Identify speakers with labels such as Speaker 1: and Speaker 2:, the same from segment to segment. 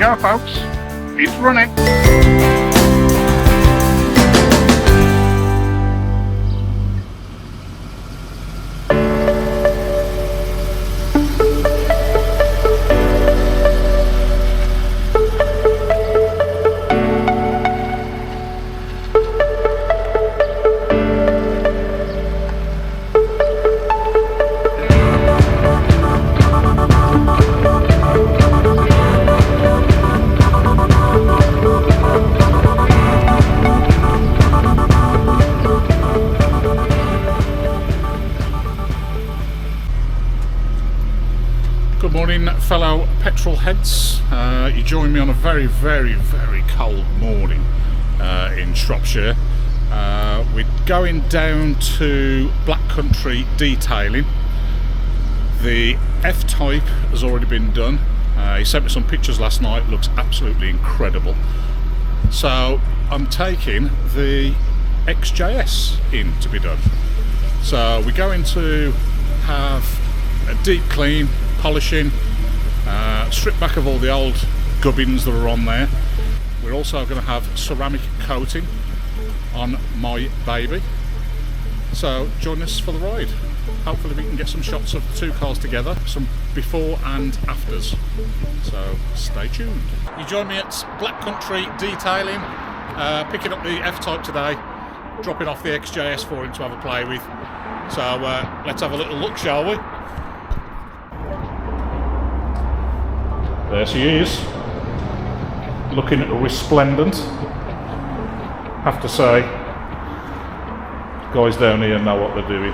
Speaker 1: go, folks. It's running.
Speaker 2: Good morning, fellow petrol heads. You join me on a very, very, very cold morning in Shropshire. We're going down to Black Country detailing. The F-Type has already been done. He sent me some pictures last night, looks absolutely incredible. So I'm taking the XJS in to be done. So we're going to have a deep clean, polishing, strip back of all the old gubbins that are on there. We're also going to have ceramic coating on my baby. So join us for the ride. Hopefully we can get some shots of the two cars together, some before and afters. So stay tuned. You join me at Black Country detailing, picking up the F-Type today, dropping off the XJS for him to have a play with. So let's have a little look, shall we? There she is, looking resplendent. Have to say, guys down here know what they're doing.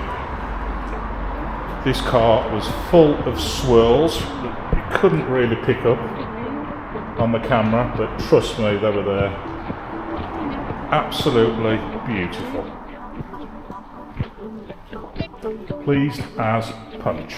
Speaker 2: This car was full of swirls that you couldn't really pick up on the camera, but trust me, they were there. Absolutely beautiful. Pleased as punch.